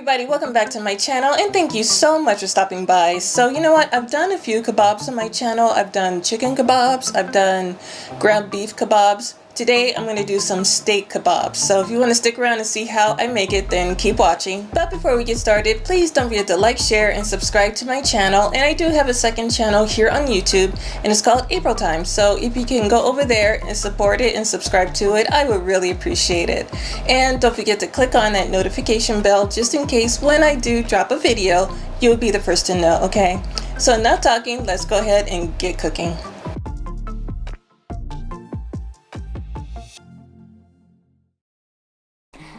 everybody, welcome back to my channel and thank you so much for stopping by. So you know what, I've done a few kebabs on my channel. I've done chicken kebabs, I've done ground beef kebabs. Today I'm going to do some steak kebabs. So if you want to stick around and see how I make it, then keep watching. But before we get started, please don't forget to like, share, and subscribe to my channel. And I do have a second channel here on YouTube and it's called April Time. So if you can go over there and support it and subscribe to it, I would really appreciate it. And don't forget to click on that notification bell just in case when I do drop a video, you'll be the first to know, okay? So enough talking, let's go ahead and get cooking.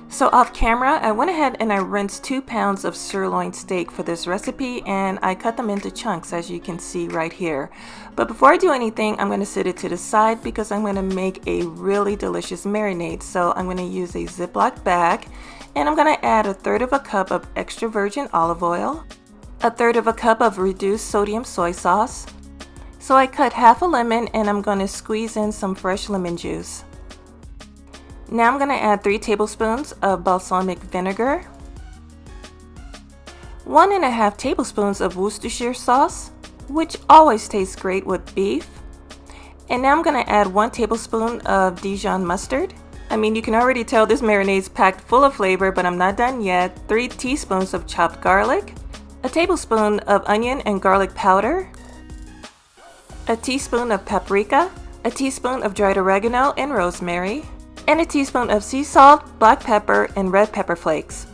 So off camera, I went ahead and I rinsed 2 pounds of sirloin steak for this recipe and I cut them into chunks as you can see right here. But before I do anything, I'm going to set it to the side because I'm going to make a really delicious marinade. So I'm going to use a Ziploc bag and I'm going to add 1/3 cup of extra virgin olive oil, 1/3 cup of reduced sodium soy sauce. So I cut half a lemon and I'm going to squeeze in some fresh lemon juice. Now I'm going to add 3 tablespoons of balsamic vinegar, 1.5 tablespoons of Worcestershire sauce, which always tastes great with beef. And now I'm going to add 1 tablespoon of Dijon mustard. I mean, you can already tell this marinade's packed full of flavor, but I'm not done yet. 3 teaspoons of chopped garlic, a tablespoon of onion and garlic powder, a teaspoon of paprika, a teaspoon of dried oregano and rosemary, and a teaspoon of sea salt, black pepper, and red pepper flakes.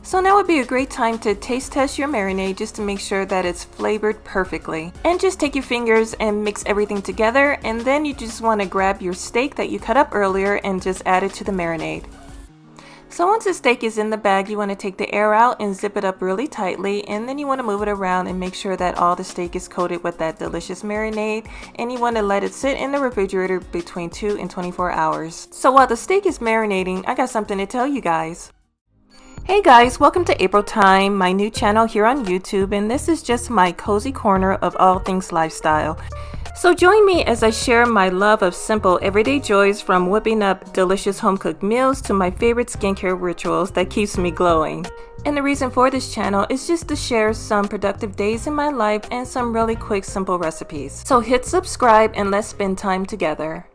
So now would be a great time to taste test your marinade just to make sure that it's flavored perfectly. And just take your fingers and mix everything together, and then you just want to grab your steak that you cut up earlier and just add it to the marinade. So once the steak is in the bag, you want to take the air out and zip it up really tightly, and then you want to move it around and make sure that all the steak is coated with that delicious marinade, and you want to let it sit in the refrigerator between 2 and 24 hours. So while the steak is marinating, I got something to tell you guys. Hey guys, welcome to April Time, my new channel here on YouTube, and this is just my cozy corner of all things lifestyle. So join me as I share my love of simple everyday joys, from whipping up delicious home-cooked meals to my favorite skincare rituals that keeps me glowing. And the reason for this channel is just to share some productive days in my life and some really quick simple recipes. So hit subscribe and let's spend time together.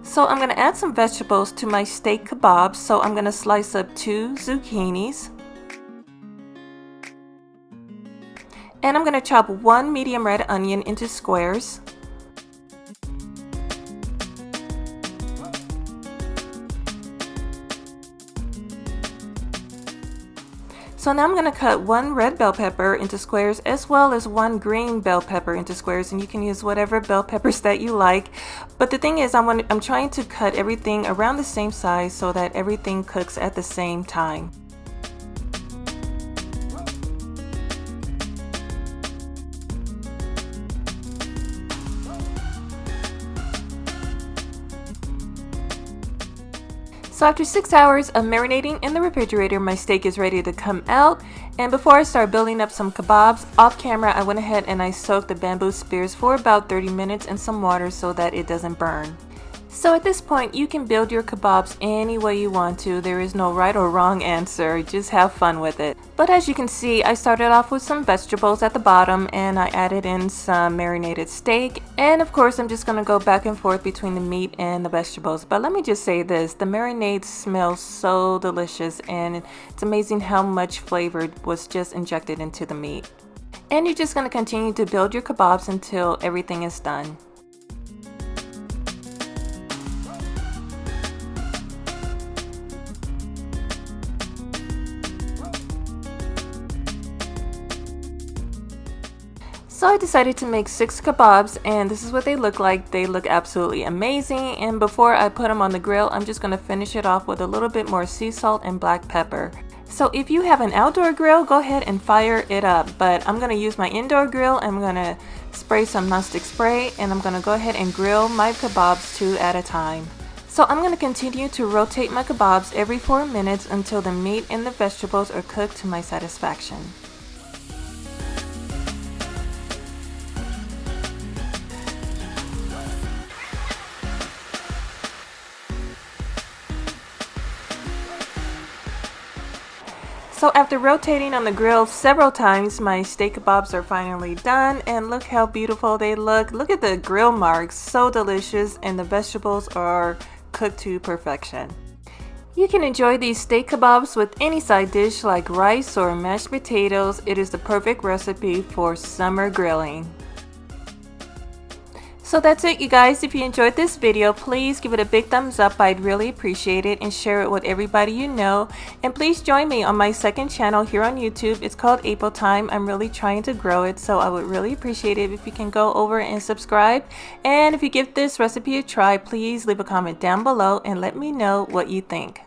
So I'm going to add some vegetables to my steak kebabs. So I'm going to slice up 2 zucchinis. And I'm going to chop 1 medium red onion into squares. So now I'm going to cut 1 red bell pepper into squares, as well as 1 green bell pepper into squares, and you can use whatever bell peppers that you like. But the thing is, I'm trying to cut everything around the same size so that everything cooks at the same time. So after 6 hours of marinating in the refrigerator, my steak is ready to come out. And before I start building up some kebabs, off camera I went ahead and I soaked the bamboo spears for about 30 minutes in some water so that it doesn't burn. So at this point, you can build your kebabs any way you want to. There is no right or wrong answer, just have fun with it. But as you can see, I started off with some vegetables at the bottom and I added in some marinated steak. And of course, I'm just gonna go back and forth between the meat and the vegetables. But let me just say this, the marinade smells so delicious and it's amazing how much flavor was just injected into the meat. And you're just gonna continue to build your kebabs until everything is done. So I decided to make 6 kebabs, and this is what they look like. They look absolutely amazing, and before I put them on the grill, I'm just going to finish it off with a little bit more sea salt and black pepper. So if you have an outdoor grill, go ahead and fire it up, but I'm going to use my indoor grill. I'm going to spray some Nonstick spray, and I'm going to go ahead and grill my kebabs 2 at a time. So I'm going to continue to rotate my kebabs every 4 minutes until the meat and the vegetables are cooked to my satisfaction. So after rotating on the grill several times, my steak kebabs are finally done, and look how beautiful they look. Look at the grill marks, so delicious, and the vegetables are cooked to perfection. You can enjoy these steak kebabs with any side dish like rice or mashed potatoes. It is the perfect recipe for summer grilling. So that's it, you guys. If you enjoyed this video, please give it a big thumbs up. I'd really appreciate it, and share it with everybody you know. And please join me on my second channel here on YouTube. It's called April Time. I'm really trying to grow it, so I would really appreciate it if you can go over and subscribe. And if you give this recipe a try, please leave a comment down below and let me know what you think.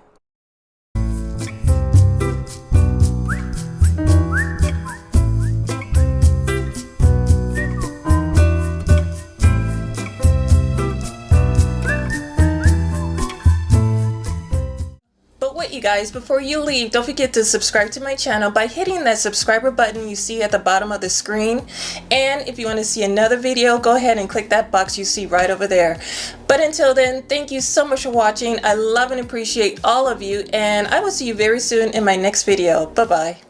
You guys, before you leave, don't forget to subscribe to my channel by hitting that subscriber button you see at the bottom of the screen. And if you want to see another video, go ahead and click that box you see right over there. But until then, thank you so much for watching. I love and appreciate all of you, and I will see you very soon in my next video. Bye bye.